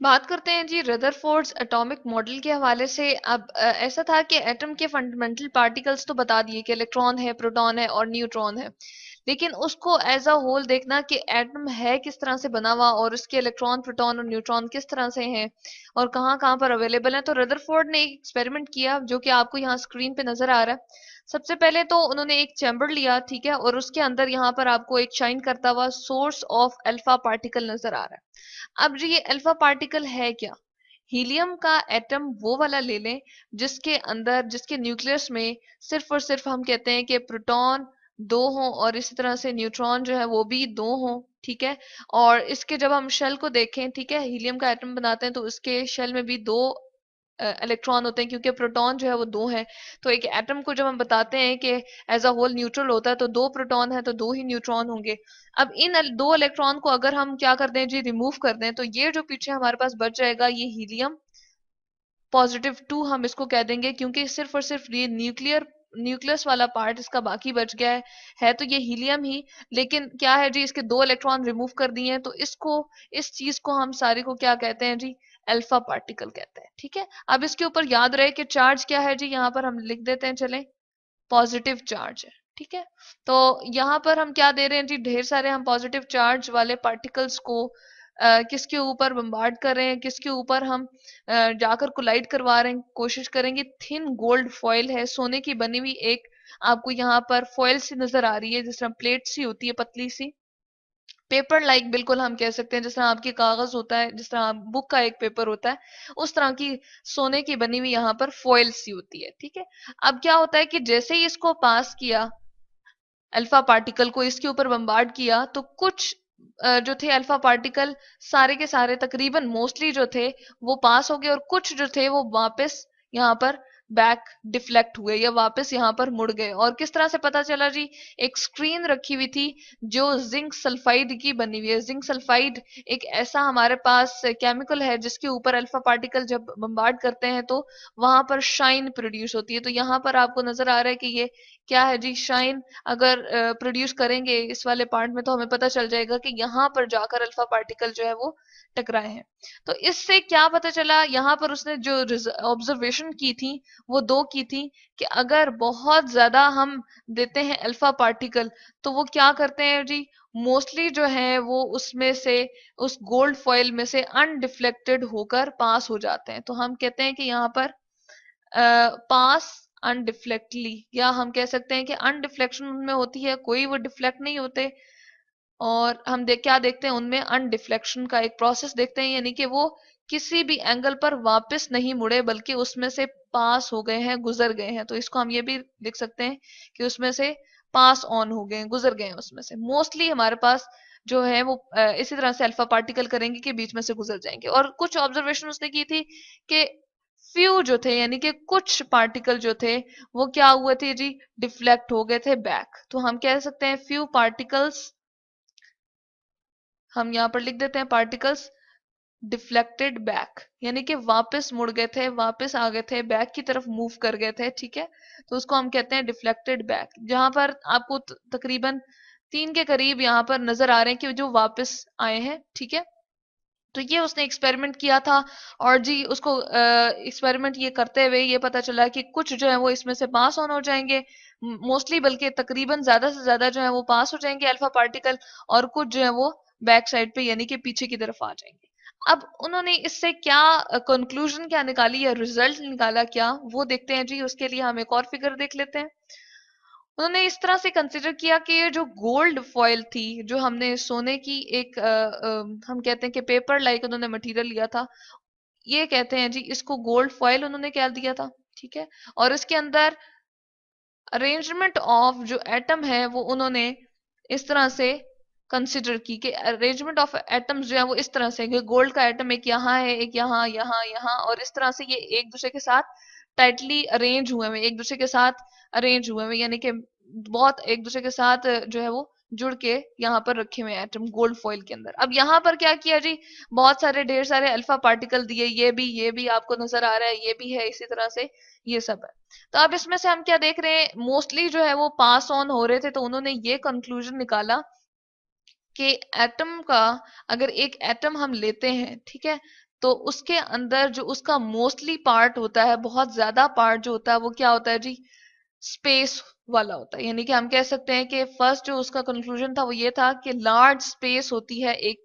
बात करते हैं जी रदरफोर्ड्स एटॉमिक मॉडल के हवाले से। अब ऐसा था कि एटम के फंडामेंटल पार्टिकल्स तो बता दिए कि इलेक्ट्रॉन है, प्रोटॉन है और न्यूट्रॉन है, लेकिन उसको एज अ होल देखना कि एटम है किस तरह से बना हुआ और उसके इलेक्ट्रॉन, प्रोटॉन और न्यूट्रॉन किस तरह से हैं और कहाँ कहाँ पर अवेलेबल है। तो रदरफोर्ड ने एक एक्सपेरिमेंट किया जो कि आपको यहाँ स्क्रीन पे नजर आ रहा है। सबसे पहले तो उन्होंने एक चैम्बर लिया, ठीक है, और उसके अंदर यहाँ पर आपको एक शाइन करता हुआ सोर्स ऑफ अल्फा पार्टिकल नजर आ रहा है। अब जी ये अल्फा पार्टिकल है क्या? हीलियम का एटम वो वाला ले लें जिसके अंदर, जिसके न्यूक्लियस में सिर्फ और सिर्फ हम कहते हैं कि प्रोटॉन दो हों और इसी तरह से न्यूट्रॉन जो है वो भी दो हों, ठीक है। और इसके जब हम शेल को देखें, ठीक है, हीलियम का एटम बनाते हैं तो उसके शेल में भी दो इलेक्ट्रॉन होते हैं क्योंकि प्रोटॉन जो है वो दो है। तो एक एटम को जब हम बताते हैं कि एज अ होल न्यूट्रल होता है तो दो प्रोटॉन है तो दो ही न्यूट्रॉन होंगे। अब इन दो इलेक्ट्रॉन को अगर हम क्या कर दें जी, रिमूव कर दें, तो ये जो पीछे हमारे पास बच जाएगा ये हीलियम पॉजिटिव टू हम इसको कह देंगे, क्योंकि सिर्फ और सिर्फ ये न्यूक्लियस वाला पार्ट इसका बाकी बच गया है तो ये हीलियम ही। लेकिन क्या है जी, इसके दो इलेक्ट्रॉन रिमूव कर दिए हैं तो इसको, इस चीज को हम सारे को क्या कहते हैं जी, अल्फा पार्टिकल कहते हैं, ठीक है। अब इसके ऊपर याद रहे कि चार्ज क्या है जी, यहाँ पर हम लिख देते हैं, चलें, पॉजिटिव चार्ज है, ठीक है। तो यहाँ पर हम क्या दे रहे हैं जी, ढेर सारे हम पॉजिटिव चार्ज वाले पार्टिकल्स को किसके ऊपर बम्बार्ड कर रहे हैं, किसके ऊपर हम जाकर कोलाइड करवा रहे हैं, कोशिश करेंगे। थिन गोल्ड फॉइल है, सोने की बनी हुई एक आपको यहाँ पर फॉइल सी नजर आ रही है, जिस तरह प्लेट सी होती है पतली सी, पेपर लाइक बिल्कुल हम कह सकते हैं, जिस तरह आपकी कागज होता है, जिस तरह बुक का एक पेपर होता है, उस तरह की सोने की बनी हुई यहाँ पर फॉइल सी होती है, ठीक है। अब क्या होता है कि जैसे ही इसको पास किया, अल्फा पार्टिकल को इसके ऊपर बम्बार्ड किया, तो कुछ जो थे अल्फा पार्टिकल, सारे के सारे तकरीबन मोस्टली जो थे वो पास हो गए और कुछ जो थे वो वापस यहाँ पर बैक डिफ्लेक्ट हुए या वापस यहाँ पर मुड़ गए। और किस तरह से पता चला जी, एक स्क्रीन रखी हुई थी जो जिंक सल्फाइड की बनी हुई है। जिंक सल्फाइड एक ऐसा हमारे पास केमिकल है जिसके ऊपर अल्फा पार्टिकल जब बम्बार्ड करते हैं तो वहां पर शाइन प्रोड्यूस होती है। तो यहाँ पर आपको नजर आ रहा है कि ये क्या है जी, शाइन अगर प्रोड्यूस करेंगे इस वाले पार्ट में तो हमें पता चल जाएगा कि यहाँ पर जाकर अल्फा पार्टिकल जो है वो टकराए हैं। तो इससे क्या पता चला, यहाँ पर उसने जो ऑब्जर्वेशन की थी वो दो की थी, कि अगर बहुत ज्यादा हम देते हैं अल्फा पार्टिकल तो वो क्या करते हैं जी, मोस्टली जो है वो उसमें से, उस गोल्ड फॉइल में से अनडिफ्लेक्टेड होकर पास हो जाते हैं। तो हम कहते हैं कि यहाँ पर पास अनडिफ्लेक्टली, या हम कह सकते हैं कि अनडिफ्लेक्शन उनमें होती है, कोई वो डिफ्लेक्ट नहीं होते। और हम क्या देखते हैं उनमें, अनडिफ्लेक्शन का एक प्रोसेस देखते हैं, यानी कि वो किसी भी एंगल पर वापस नहीं मुड़े बल्कि उसमें से पास हो गए हैं, गुजर गए हैं। तो इसको हम ये भी लिख सकते हैं कि उसमें से पास ऑन हो गए, गुजर गए हैं उसमें से। मोस्टली हमारे पास जो है वो इसी तरह से अल्फा पार्टिकल करेंगे कि बीच में से गुजर जाएंगे। और कुछ ऑब्जर्वेशन उसने की थी कि फ्यू जो थे, यानी कि कुछ पार्टिकल जो थे वो क्या हुए थे जी, डिफ्लेक्ट हो गए थे बैक। तो हम कह सकते हैं फ्यू पार्टिकल्स, हम यहाँ पर लिख देते हैं पार्टिकल्स डिफ्लेक्टेड बैक, यानी कि वापस मुड़ गए थे, वापस आ गए थे, बैक की तरफ मूव कर गए थे, ठीक है। तो उसको हम कहते हैं डिफ्लेक्टेड बैक। जहां पर आपको तकरीबन तीन के करीब यहाँ पर नजर आ रहे हैं कि जो वापस आए हैं, ठीक है। तो ये उसने एक्सपेरिमेंट किया था और जी उसको एक्सपेरिमेंट ये करते हुए ये पता चला कि कुछ जो है वो इसमें से पास ऑन हो जाएंगे मोस्टली, बल्कि तकरीबन ज्यादा से ज्यादा जो है वो पास हो जाएंगे अल्फा पार्टिकल, और कुछ जो है वो बैक साइड पे यानी कि पीछे की तरफ आ जाएंगे। अब उन्होंने इससे क्या कंक्लूजन क्या निकाली या रिजल्ट निकाला क्या, वो देखते हैं जी। उसके लिए हम एक और फिगर देख लेते हैं। उन्होंने इस तरह से कंसिडर किया कि ये जो गोल्ड फॉइल थी, जो हमने सोने की एक हम कहते हैं कि पेपर लाइक उन्होंने मटेरियल लिया था, ये कहते हैं जी इसको गोल्ड फॉइल उन्होंने क्या दिया था, ठीक है। और इसके अंदर अरेंजमेंट ऑफ जो एटम है वो उन्होंने इस तरह से कंसिडर की कि अरेंजमेंट ऑफ एटम्स जो है वो इस तरह से, गोल्ड का एटम एक यहाँ है, एक यहाँ, यहाँ, यहाँ, और इस तरह से ये एक दूसरे के साथ टाइटली अरेंज हुए हुए, एक दूसरे के साथ अरेंज हुए हुए, यानी कि बहुत एक दूसरे के साथ जो है वो जुड़ के यहाँ पर रखे हुए एटम गोल्ड फॉइल के अंदर। अब यहाँ पर क्या किया जी, बहुत सारे ढेर सारे अल्फा पार्टिकल दिए, ये भी आपको नजर आ रहा है, ये भी है इसी तरह से, ये सब है। तो अब इसमें से हम क्या देख रहे हैं, मोस्टली जो है वो पास ऑन हो रहे थे। तो उन्होंने ये कंक्लूजन निकाला कि एटम का, अगर एक एटम हम लेते हैं, ठीक है, तो उसके अंदर जो उसका मोस्टली पार्ट होता है, बहुत ज्यादा पार्ट जो होता है वो क्या होता है जी, स्पेस वाला होता है। यानी कि हम कह सकते हैं कि फर्स्ट जो उसका कंक्लूजन था वो ये था कि लार्ज स्पेस होती है एक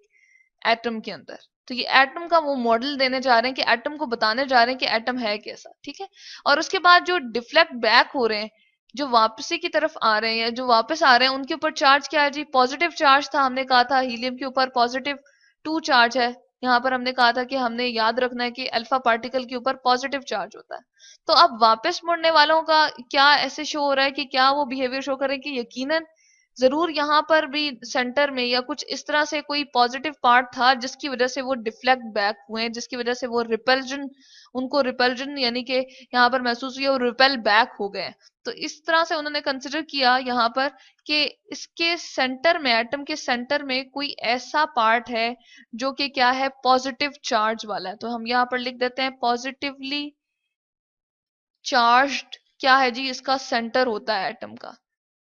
एटम के अंदर। तो ये एटम का वो मॉडल देने जा रहे हैं कि एटम को बताने जा रहे हैं कि एटम है कैसा, ठीक है। और उसके बाद जो डिफ्लेक्ट बैक हो रहे हैं, जो वापसी की तरफ आ रहे हैं या जो वापस आ रहे हैं, उनके ऊपर चार्ज क्या है जी, पॉजिटिव चार्ज था। हमने कहा था हीलियम के ऊपर +2 चार्ज है। यहाँ पर हमने कहा था कि हमने याद रखना है कि अल्फा पार्टिकल के ऊपर पॉजिटिव चार्ज होता है। तो अब वापस मुड़ने वालों का क्या ऐसे शो हो रहा है कि क्या वो बिहेवियर शो करें कि यकीनन जरूर यहाँ पर भी सेंटर में या कुछ इस तरह से कोई पॉजिटिव पार्ट था जिसकी वजह से वो डिफ्लेक्ट बैक हुए, जिसकी वजह से वो रिपल्जन, उनको रिपल्जन यानी कि यहाँ पर महसूस हुई और रिपेल बैक हो गए। तो इस तरह से उन्होंने कंसिडर किया यहाँ पर कि इसके सेंटर में, एटम के सेंटर में कोई ऐसा पार्ट है जो कि क्या है, पॉजिटिव चार्ज वाला है। तो हम यहाँ पर लिख देते हैं पॉजिटिवली चार्ज्ड क्या है जी, इसका सेंटर होता है एटम का,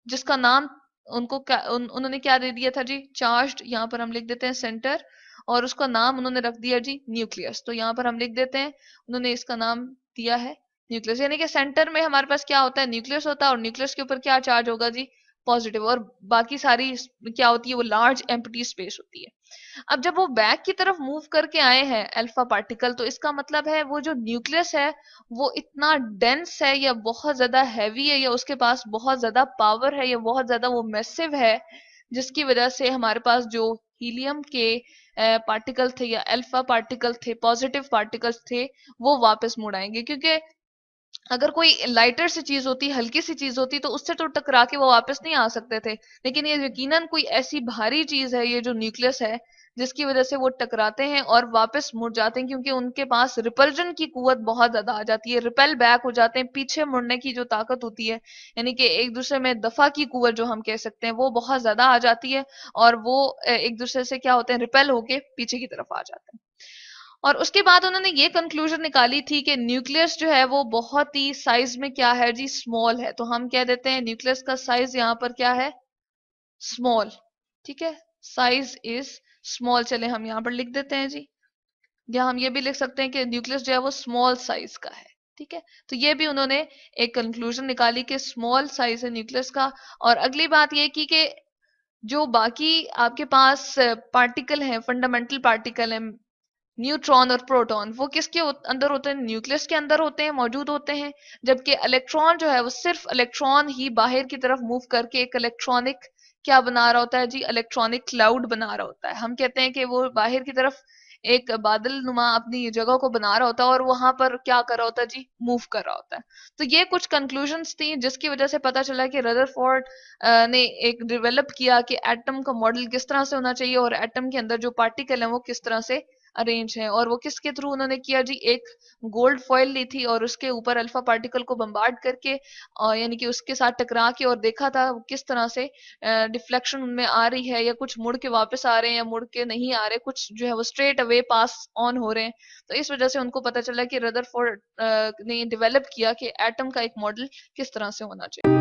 जिसका नाम उनको क्या उन्होंने क्या दे दिया था जी, चार्ज्ड। यहाँ पर हम लिख देते हैं सेंटर, और उसका नाम उन्होंने रख दिया जी न्यूक्लियस। तो यहाँ पर हम लिख देते हैं उन्होंने इसका नाम दिया है न्यूक्लियस। यानी कि सेंटर में हमारे पास क्या होता है, न्यूक्लियस होता है, और न्यूक्लियस के ऊपर क्या चार्ज होगा जी, पॉजिटिव। और बाकी सारी क्या होती है, वो लार्ज एम्प्टी स्पेस होती है। अब जब वो बैक की तरफ मूव करके आए हैं अल्फा पार्टिकल, तो इसका मतलब है वो जो न्यूक्लियस है वो इतना डेंस है या बहुत ज्यादा हैवी है या उसके पास बहुत ज्यादा पावर है या बहुत ज्यादा वो मैसिव है, जिसकी वजह से हमारे पास जो हीलियम के पार्टिकल थे या अल्फा पार्टिकल थे, पॉजिटिव पार्टिकल्स थे, वो वापस मुड़ आएंगे। क्योंकि अगर कोई लाइटर सी चीज होती, हल्की सी चीज होती, तो उससे तो टकरा के वो वापस नहीं आ सकते थे। लेकिन ये यकीनन कोई ऐसी भारी चीज है, ये जो न्यूक्लियस है, जिसकी वजह से वो टकराते हैं और वापस मुड़ जाते हैं, क्योंकि उनके पास रिपल्जन की कुवत बहुत ज्यादा आ जाती है, रिपेल बैक हो जाते हैं, पीछे मुड़ने की जो ताकत होती है, यानी कि एक दूसरे में दफा की कुवत जो हम कह सकते हैं, वो बहुत ज्यादा आ जाती है, और वो एक दूसरे से क्या होते हैं, रिपेल होके पीछे की तरफ आ जाते हैं। और उसके बाद उन्होंने ये कंक्लूजन निकाली थी कि न्यूक्लियस जो है वो बहुत ही साइज में क्या है जी, स्मॉल है। तो हम कह देते हैं न्यूक्लियस का साइज यहाँ पर क्या है, स्मॉल, ठीक है, साइज इज स्मॉल। चले हम यहाँ पर लिख देते हैं जी, या हम ये भी लिख सकते हैं कि न्यूक्लियस जो है वो स्मॉल साइज का है, ठीक है। तो ये भी उन्होंने एक कंक्लूजन निकाली कि स्मॉल साइज है न्यूक्लियस का। और अगली बात ये की कि जो बाकी आपके पास पार्टिकल हैं, फंडामेंटल पार्टिकल हैं, न्यूट्रॉन और प्रोटॉन, वो किसके अंदर होते हैं, न्यूक्लियस के अंदर होते हैं, मौजूद होते हैं। जबकि इलेक्ट्रॉन जो है वो सिर्फ इलेक्ट्रॉन ही बाहर की तरफ मूव करके एक इलेक्ट्रॉनिक क्या बना रहा होता है जी, इलेक्ट्रॉनिक क्लाउड बना रहा होता है। हम कहते हैं कि वो बाहर की तरफ एक बादल नुमा अपनी जगह को बना रहा होता है और वहां पर क्या कर रहा होता है जी, मूव कर रहा होता है। तो ये कुछ कंक्लूजन्स थी जिसकी वजह से पता चला कि रदरफोर्ड ने एक डेवलप किया कि एटम का मॉडल किस तरह से होना चाहिए और एटम के अंदर जो पार्टिकल है वो किस तरह से अरेंज है। और वो किसके थ्रू उन्होंने किया जी, एक गोल्ड फॉइल ली थी और उसके ऊपर अल्फा पार्टिकल को बम्बार्ड करके यानी कि उसके साथ टकरा के और देखा था किस तरह से डिफ्लेक्शन उनमें आ रही है, या कुछ मुड़ के वापस आ रहे हैं या मुड़ के नहीं आ रहे, कुछ जो है वो स्ट्रेट अवे पास ऑन हो रहे हैं। तो इस वजह से उनको पता चला कि रदरफोर्ड ने डेवलप किया कि एटम का एक मॉडल किस तरह से होना चाहिए।